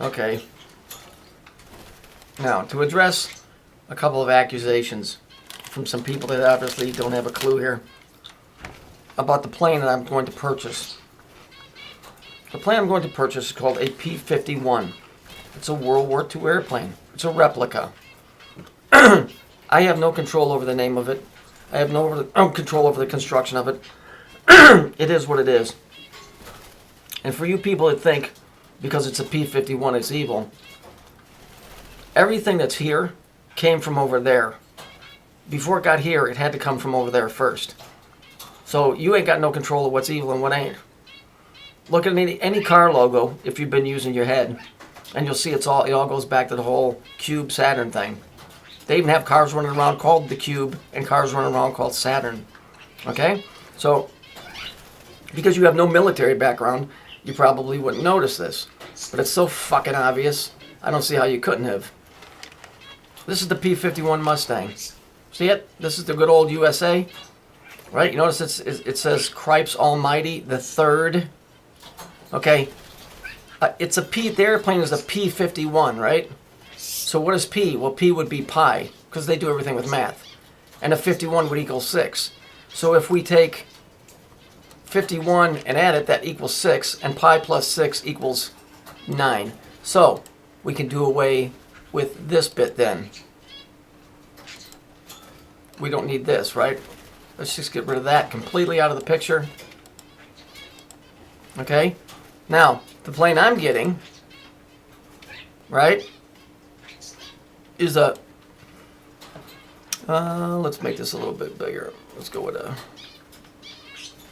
Okay. Now, to address a couple of accusations from some people that obviously don't have a clue here about the plane that I'm going to purchase. The plane I'm going to purchase is called a P-51. It's a World War II airplane. It's a replica. I have no control over the name of it. I have no control over the construction of it. It is what it is. And for you people that think because it's a P-51 it's evil, everything that's here came from over there. Before it got here, it had to come from over there first. So you ain't got no control of what's evil and what ain't. Look at any car logo if you've been using your head, and you'll see it all goes back to the whole Cube Saturn thing. They even have cars running around called the Cube and cars running around called Saturn. Okay? So, because you have no military background, you probably wouldn't notice this. But it's so fucking obvious, I don't see how you couldn't have. This is the P-51 Mustang. See it? This is the good old USA. Right? You notice it says Cripes Almighty the Third. Okay? The airplane is a P-51, right? So what is P? Well, P would be pi, because they do everything with math. And a 51 would equal 6. So if we take 51 and add it, that equals 6, and pi plus 6 equals 9. So we can do away with this bit then. We don't need this, right? Let's just get rid of that completely out of the picture. Okay? Now, the plane I'm getting, right, is a, let's make this a little bit bigger. Let's go with a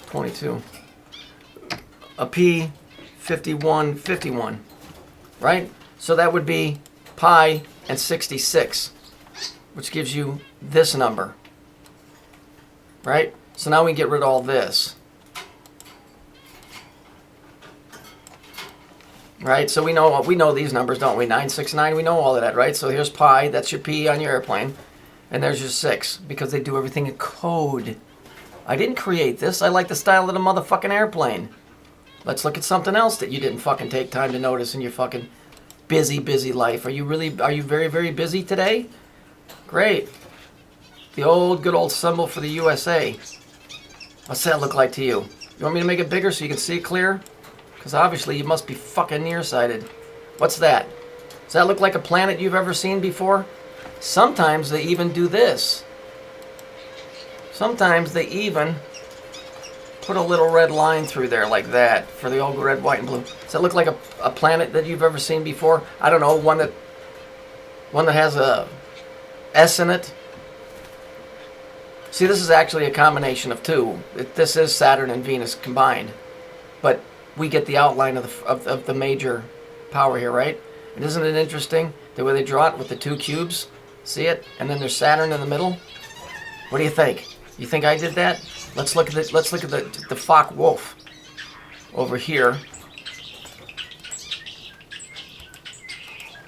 22. A P-51, right? So that would be pi and 66, which gives you this number, right? So now we can get rid of all this. Right, so we know these numbers, don't we? 969, we know all of that, right? So here's pi, that's your P on your airplane, and there's your 6, because they do everything in code. I didn't create this. I like the style of the motherfucking airplane. Let's look at something else that you didn't fucking take time to notice in your fucking busy life. Are you very, very busy today? Great. The good old symbol for the USA. What's that look like to you? You want me to make it bigger so you can see it clear? Because obviously you must be fucking nearsighted. What's that? Does that look like a planet you've ever seen before? Sometimes they even do this. Sometimes they even put a little red line through there like that for the old red, white, and blue. Does that look like a planet that you've ever seen before? I don't know, one that has a S in it. See, this is actually a combination of two. This is Saturn and Venus combined. But we get the outline of the major power here, right? And isn't it interesting the way they draw it with the two cubes? See it? And then there's Saturn in the middle. What do you think? You think I did that? Let's look at the Focke Wolf over here.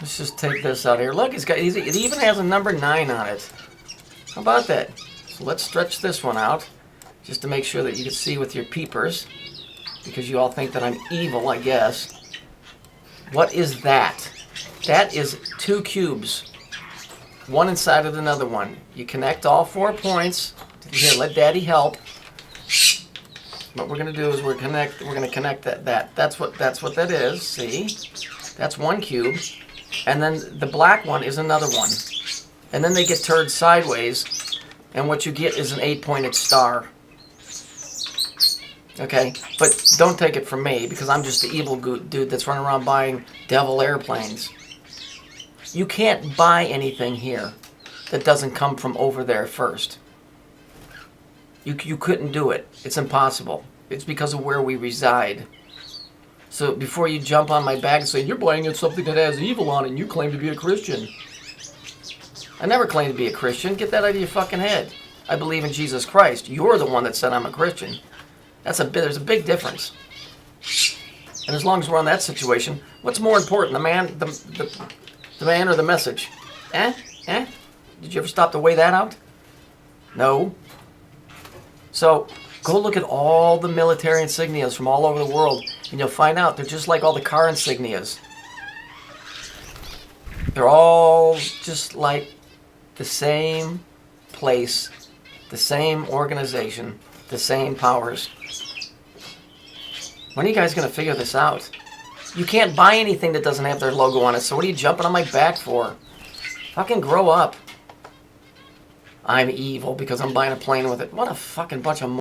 Let's just take this out here. Look, it even has a number 9 on it. How about that? So let's stretch this one out just to make sure that you can see with your peepers, because you all think that I'm evil, I guess. What is that? That is 2 cubes, one inside of another one. You connect all 4 points. Here, let Daddy help. What we're going to do is we're going to connect that. That's what that is. See, that's 1 cube, and then the black one is another one, and then they get turned sideways, and what you get is an 8-pointed star. Okay, but don't take it from me, because I'm just the evil dude that's running around buying devil airplanes. You can't buy anything here that doesn't come from over there first. You couldn't do it. It's impossible. It's because of where we reside. So before you jump on my back and say, you're buying something that has evil on it and you claim to be a Christian. I never claimed to be a Christian. Get that out of your fucking head. I believe in Jesus Christ. You're the one that said I'm a Christian. There's a big difference. And as long as we're on that situation, what's more important, the man or the message? Did you ever stop to weigh that out? No. So go look at all the military insignias from all over the world, and you'll find out they're just like all the car insignias. They're all just like the same place, the same organization, the same powers. When are you guys going to figure this out? You can't buy anything that doesn't have their logo on it, so what are you jumping on my back for? Fucking grow up. I'm evil because I'm buying a plane with it. What a fucking bunch of